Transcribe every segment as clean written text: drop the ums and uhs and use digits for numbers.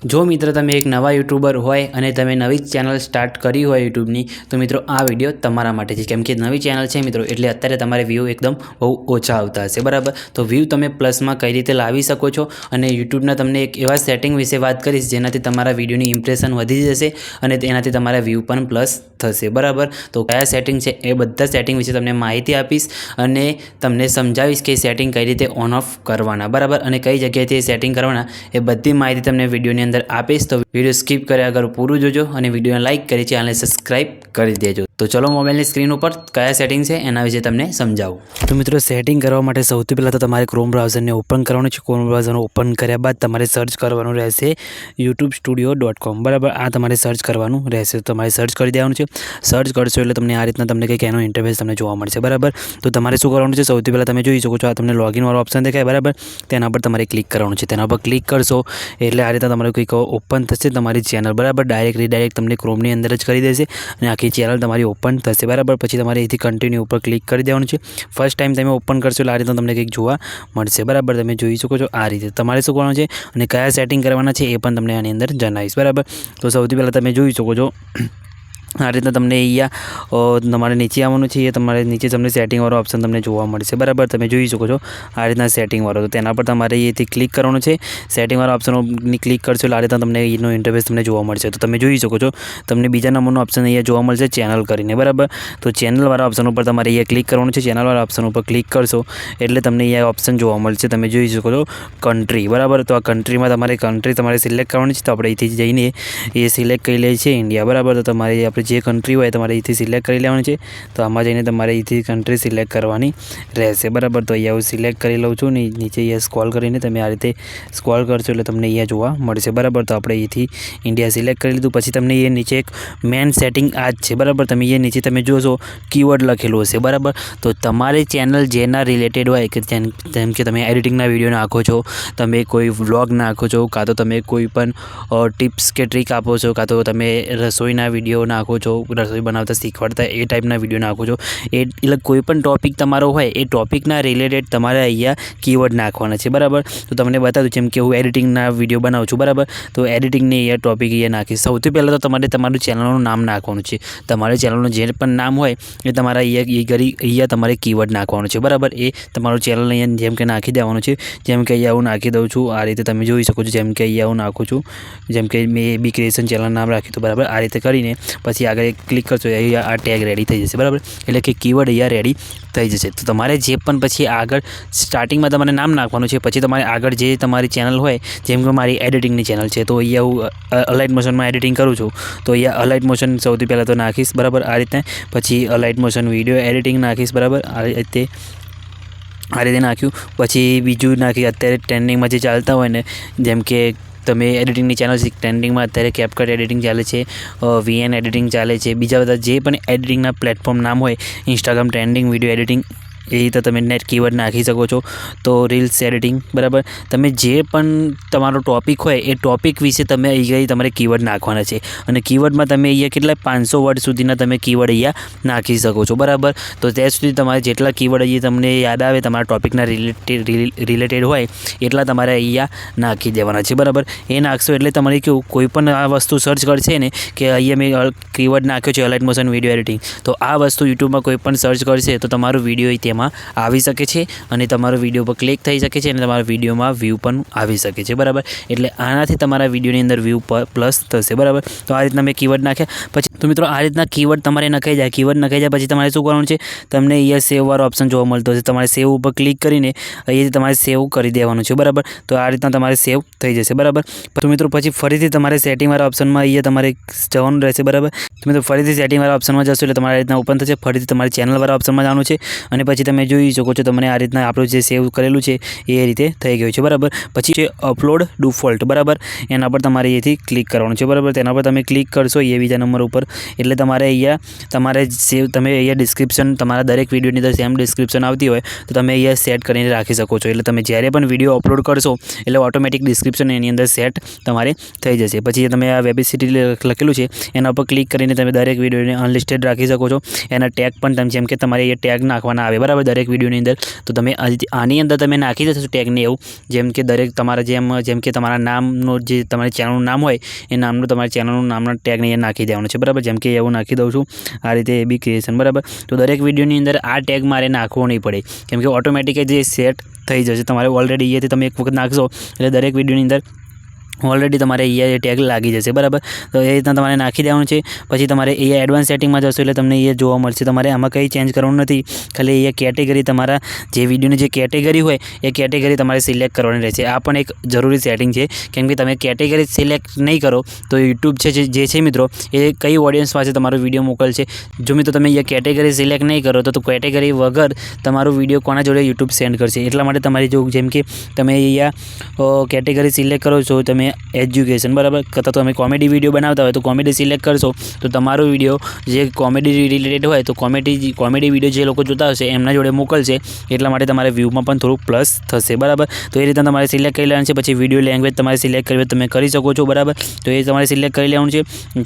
જો મિત્ર તમે એક નવા યુટ્યુબર હોય અને તમે નવી ચેનલ સ્ટાર્ટ કરી હોય યુટ્યુબની, તો મિત્રો આ વિડીયો તમારા માટે છે. કેમ કે નવી ચેનલ છે મિત્રો, એટલે અત્યારે તમારે વ્યૂ એકદમ બહુ ઓછા આવતા હશે, બરાબર. તો વ્યૂ તમે પ્લસમાં કઈ રીતે લાવી શકો છો, અને યુટ્યુબના તમને એક એવા સેટિંગ વિશે વાત કરીશ જેનાથી તમારા વિડીયોની ઇમ્પ્રેશન વધી જશે અને તેનાથી તમારા વ્યૂ પણ પ્લસ થશે, બરાબર. તો કયા સેટિંગ છે એ બધા સેટિંગ વિશે તમને માહિતી આપીશ અને તમને સમજાવીશ કે સેટિંગ કઈ રીતે ઓન ઓફ કરવાના, બરાબર, અને કઈ જગ્યાએથી સેટિંગ કરવાના એ બધી માહિતી તમને વિડીયોની અંદર આપીશ. તો વિડીયો સ્કીપ કર્યા વગર પૂરું જોજો અને વિડીયોને લાઇક કરી ચેનલને સબસ્ક્રાઇબ કરી દેજો. તો ચલો મોબાઈલની સ્ક્રીન ઉપર કયા સેટિંગ છે એના વિશે તમને સમજાવું. તો મિત્રો સેટિંગ કરવા માટે સૌથી પહેલાં તો તમારે ક્રોમ બ્રાઉઝરને ઓપન કરવાનું છે. ક્રોમ બ્રાઉઝરને ઓપન કર્યા બાદ તમારે સર્ચ કરવાનું રહેશે youtube-studio.com, બરાબર. આ તમારે સર્ચ કરવાનું રહેશે. તો તમારે સર્ચ કરી દેવાનું છે. સર્ચ કરશો એટલે તમને આ રીતના તમને કંઈક એનો ઇન્ટરફેસ તમને જોવા મળશે, બરાબર. તો તમારે શું કરવાનું છે, સૌથી પહેલાં તમે જોઈ શકો છો આ તમને લોગિન વાળો ઓપ્શન દેખાય, બરાબર. તેના પર તમારે ક્લિક કરવાનું છે. તેના પર ક્લિક કરશો એટલે આ રીતના તમારે કંઈક ઓપન થશે તમારી ચેનલ, બરાબર. ડાયરેક્ટ તમને ક્રોમની અંદર જ કરી દેશે અને આખી ચેનલ તમારી ઓપન થશે, બરાબર. પછી તમારે અહીંથી કન્ટિન્યુ ઉપર ક્લિક કરી દેવાનું છે. ફર્સ્ટ ટાઈમ તમે ઓપન કરશો એટલે આ રીતના તમને કંઈક જોવા મળશે, બરાબર. તમે જોઈ શકો છો આ રીતે. તમારે શું કરવાનું છે અને કયા સેટિંગ કરવાના છે એ પણ તમને આની અંદર જણાવીશ, બરાબર. તો સૌથી પહેલાં તમે જોઈ શકો છો આ રીતના તમને અહીંયા તમારે નીચે આવવાનું છે. એ તમારે નીચે તમને સેટિંગવાળો ઓપ્શન તમને જોવા મળશે, બરાબર. તમે જોઈ શકો છો આ રીતના સેટિંગવાળો. તો તેના પર તમારે અહીંથી ક્લિક કરવાનું છે. સેટિંગવાળા ઓપ્શનની ક્લિક કરશો એટલે આ રીતના તમને એનો ઇન્ટરફેસ તમને જોવા મળશે. તો તમે જોઈ શકો છો તમને બીજા નંબરનો ઓપ્શન અહીંયા જોવા મળશે ચેનલ કરીને, બરાબર. તો ચેનલવાળા ઓપ્શન ઉપર તમારે અહીંયા ક્લિક કરવાનું છે. ચેનલવાળા ઓપ્શન ઉપર ક્લિક કરશો એટલે તમને અહીંયા ઓપ્શન જોવા મળશે. તમે જોઈ શકો છો કન્ટ્રી, બરાબર. તો આ કન્ટ્રીમાં તમારે સિલેક્ટ કરવાની છે. તો આપણે અહીંથી જઈને એ સિલેક્ટ કરી લઈએ છીએ ઇન્ડિયા, બરાબર. તો તમારે આપણે જે કન્ટ્રી હોય તમારે અહીંથી સિલેક્ટ કરી લેવાની છે. તો આમાં જઈને તમારે અહીંથી કન્ટ્રી સિલેક્ટ કરવાની રહેશે, બરાબર. તો અહીંયા હું સિલેક્ટ કરી લઉં છું ને નીચે અહીંયા સ્ક્રોલ કરીને તમે આ રીતે સ્ક્રોલ કરશો એટલે તમને અહીંયા જોવા મળશે, બરાબર. તો આપણે અહીંથી ઇન્ડિયા સિલેક્ટ કરી લીધું. પછી તમને એ નીચે એક મેન સેટિંગ આ જ છે, બરાબર. તમે એ નીચે તમે જોશો કીવર્ડ લખેલું હશે, બરાબર. તો તમારી ચેનલ જેના રિલેટેડ હોય કે જેમ કે તમે એડિટિંગના વિડીયો નાખો છો, તમે કોઈ વ્લોગ નાખો છો, કાં તો તમે કોઈ પણ ટિપ્સ કે ટ્રીક આપો છો, કાં તો તમે રસોઈના વિડીયો નાખો છો, રસોઈ બનાવતા શીખવાડતા એ ટાઈપના વિડીયો નાખો છો, એટલે કોઈ પણ ટૉપિક તમારો હોય એ ટૉપિકના રિલેટેડ તમારે અહીંયા કીવર્ડ નાખવાના છે, બરાબર. તો તમને બતાવું જેમ કે હું એડિટિંગના વિડીયો બનાવું છું, બરાબર. તો એડિટિંગને અહીંયા ટૉપિક અહીંયા નાખીશ. સૌથી પહેલાં તો તમારે તમારું ચેનલનું નામ નાખવાનું છે. તમારી ચેનલનું જે પણ નામ હોય એ તમારા અહીંયા તમારે કીવર્ડ નાખવાનું છે, બરાબર. એ તમારું ચેનલ અહીંયા જેમ કે નાખી દેવાનું છે. જેમ કે અહીંયા હું નાખી દઉં છું આ રીતે તમે જોઈ શકો છો. જેમ કે અહીંયા હું નાખું છું, જેમ કે મેં બી ક્રિએશન ચેનલ નામ રાખ્યું હતું, બરાબર. આ રીતે કરીને પછી આગળ ક્લિક કરશો અહીંયા આ ટેગ રેડી થઈ જશે, બરાબર. એટલે કે કીવર્ડ અહીંયા રેડી થઈ જશે. તો તમારે જે પણ પછી આગળ સ્ટાર્ટિંગમાં તમારે નામ નાખવાનું છે. પછી તમારે આગળ જે તમારી ચેનલ હોય, જેમ કે મારી એડિટિંગની ચેનલ છે, તો અહીંયા હું અલાઇટ મોશનમાં એડિટિંગ કરું છું. તો અહીંયા અલાઇટ મોશન સૌથી પહેલાં તો નાખીશ, બરાબર. આ રીતે પછી અલાઇટ મોશન વિડીયો એડિટિંગ નાખીશ, બરાબર. આ રીતે નાખ્યું. પછી બીજું નાખી અત્યારે ટ્રેન્ડિંગમાં જે ચાલતા હોય ને, જેમ કે તમે એડિટિંગની ચેનલ ટ્રેન્ડિંગમાં અત્યારે કેપકટ એડિટિંગ ચાલે છે, VN એડિટિંગ ચાલે છે, બીજા બધા જે પણ એડિટિંગના પ્લેટફોર્મ નામ હોય, ઇન્સ્ટાગ્રામ ટ્રેન્ડિંગ વિડીયો એડિટિંગ, એ રીતે તમે નેટ કીવર્ડ નાખી શકો છો. તો રીલ્સ એડિટિંગ, બરાબર. તમે જે પણ તમારો ટૉપિક હોય એ ટૉપિક વિશે તમે અહીંયા તમારે કીવર્ડ નાખવાના છે. અને કીવર્ડમાં તમે અહીંયા કેટલા 500 વર્ડ સુધીના તમે કીવર્ડ અહીંયા નાખી શકો છો, બરાબર. તો ત્યાં સુધી તમારે જેટલા કીવર્ડ અહીંયા તમને યાદ આવે તમારા ટૉપિકના રિલેટેડ હોય એટલા તમારે અહીંયા નાખી દેવાના છે, બરાબર. એ નાખશો એટલે તમારે કેવું કોઈ પણ આ વસ્તુ સર્ચ કરશે ને કે અહીંયા મેં કીવર્ડ નાખ્યો છે અલાઇટ મોશન વિડીયો એડિટિંગ, તો આ વસ્તુ યુટ્યુબમાં કોઈ પણ સર્ચ કરશે તો તમારું વિડીયો તેમાં આવી શકે છે અને તમારો વિડીયો પર ક્લિક થઈ શકે છે અને તમારા વિડીયોમાં વ્યૂ પણ આવી શકે છે, બરાબર. એટલે આનાથી તમારા વિડીયોની અંદર વ્યૂ પ્લસ થશે, બરાબર. તો આ રીતના મેં કીવર્ડ નાખ્યા. પછી તો મિત્રો આ રીતના કીવર્ડ તમારે નખાઈ જાય. કીવર્ડ નખાઈ જાય પછી તમારે શું કરવાનું છે, તમને અહીંયા સેવવાળો ઓપ્શન જોવા મળતો હશે. તમારે સેવ ઉપર ક્લિક કરીને અહીંયાથી તમારે સેવ કરી દેવાનું છે, બરાબર. તો આ રીતના તમારે સેવ થઈ જશે, બરાબર. તો મિત્રો પછી ફરીથી તમારે સેટિંગવાળા ઓપ્શનમાં અહીંયા તમારે જવાનું રહેશે, બરાબર. તો મિત્રો ફરીથી સેટિંગવાળા ઓપ્શનમાં જશો એટલે તમારે આ રીતના ઓપન થશે. ફરીથી તમારે ચેનલવાળા ઓપ્શનમાં જવાનું છે અને પછી તમે જોઈ શકો છો તમને આ રીતના આપણું જે સેવ કરેલું છે એ રીતે થઈ ગયું છે, બરાબર. પછી છે અપલોડ ડિફોલ્ટ, બરાબર. એના પર તમારે અહીંથી ક્લિક કરવાનું છે, બરાબર. તેના પર તમે ક્લિક કરશો એ બીજા નંબર ઉપર એટલે તમારે અહીંયા તમારે સેવ તમે અહીંયા ડિસ્ક્રિપ્શન તમારા દરેક વિડીયોની અંદર સેમ ડિસ્ક્રિપ્શન આવતી હોય તો તમે અહીંયા સેટ કરીને રાખી શકો છો. એટલે તમે જ્યારે પણ વિડીયો અપલોડ કરશો એટલે ઓટોમેટિક ડિસ્ક્રિપ્શન એની અંદર સેટ તમારે થઈ જશે. પછી તમે આ વેબિસિટી લખેલું છે એના ઉપર ક્લિક કરીને તમે દરેક વિડીયોને અનલિસ્ટેડ રાખી શકો છો. એના ટેગ પણ તમે જેમ કે તમારે અહીંયા ટેગ નાખવાના આવે, બરાબર. બરાબર, દરેક વિડીયોની અંદર. તો તમે આની અંદર તમે નાખી દેશો ટેગને એવું, જેમ કે દરેક તમારા જેમ કે તમારા નામનું જે તમારી ચેનલનું નામ હોય એ નામનું તમારી ચેનલનું નામનો ટેગને અહીંયા નાખી દેવાનું છે, બરાબર. જેમ કે એવું નાખી દઉં છું આ રીતે AB ક્રિએશન, બરાબર. તો દરેક વિડીયોની અંદર આ ટેગ મારે નાખવો નહીં પડે, કેમ કે ઓટોમેટિક જે સેટ થઈ જશે. તમારે ઓલરેડી અહીંયાથી તમે એક વખત નાખશો એટલે દરેક વિડીયોની અંદર ઓલરેડી તમારે અહીંયા ટેગ લાગી જશે, બરાબર. તો એ રીતના તમારે નાખી દેવાનું છે. પછી તમારે અહીંયા એડવાન્સ સેટિંગમાં જશો એટલે તમને અહીંયા જોવા મળશે. તમારે આમાં કંઈ ચેન્જ કરવાનું નથી, ખાલી અહીંયા કેટેગરી તમારા જે વિડીયોની જે કેટેગરી હોય એ કેટેગરી તમારે સિલેક્ટ કરવાની રહેશે. આ પણ એક જરૂરી સેટિંગ છે, કેમ કે તમે કેટેગરી સિલેક્ટ નહીં કરો તો યુટ્યુબ છે જે છે મિત્રો એ કઈ ઓડિયન્સ પાસે તમારો વિડીયો મોકલશે. જો મિત્રો તમે અહીંયા કેટેગરી સિલેક્ટ નહીં કરો તો કેટેગરી વગર તમારો વિડીયો કોના જોડે યુટ્યુબ સેન્ડ કરશે. એટલા માટે તમારી જો જેમ કે તમે અહીંયા કેટેગરી સિલેક્ટ કરો છો, તમે એજ્યુકેશન, બરાબર, તો તમે કોમેડી વિડીયો બનાવતા હોય તો કોમેડી સિલેક્ટ કરશો તો તમારો વિડીયો જે કોમેડી રિલેટેડ હોય તો કોમેડી વિડીયો જે લોકો જોતા હશે એમના જોડે મોકલશે. એટલા માટે તમારે વ્યૂમાં પણ થોડુંક પ્લસ થશે, બરાબર. તો એ રીતના તમારે સિલેક્ટ કરી લેવાનું છે. પછી વિડીયો લેંગ્વેજ તમારે સિલેક્ટ કરવી તમે કરી શકો છો, બરાબર. તો એ તમારે સિલેક્ટ કરી લેવાનું છે.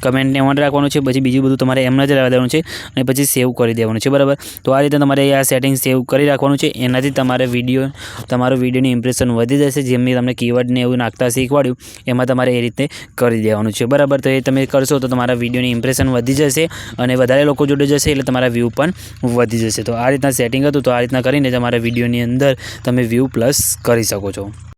કમેન્ટને ઓન રાખવાનું છે. પછી બીજું બધું તમારે એમ જ રહેવા દેવાનું છે અને પછી સેવ કરી દેવાનું છે, બરાબર. તો આ રીતે તમારે આ સેટિંગ સેવ કરી રાખવાનું છે. એનાથી તમારો વિડીયોની ઇમ્પ્રેશન વધી જશે. જેમ મેં તમને કીવર્ડને એવું નાખતા શીખવાડ્યું એમાં તમારે એ રીતે કરી દેવાનું છે, બરાબર. તો એ તમે કરશો તો તમારા વિડીયોની ઇમ્પ્રેશન વધી જશે અને વધારે લોકો જોડે જશે એટલે તમારા વ્યૂ પણ વધી જશે. તો આ રીતના સેટિંગ હતું. તો આ રીતના કરીને તમારા વિડીયોની અંદર તમે વ્યૂ પ્લસ કરી શકો છો.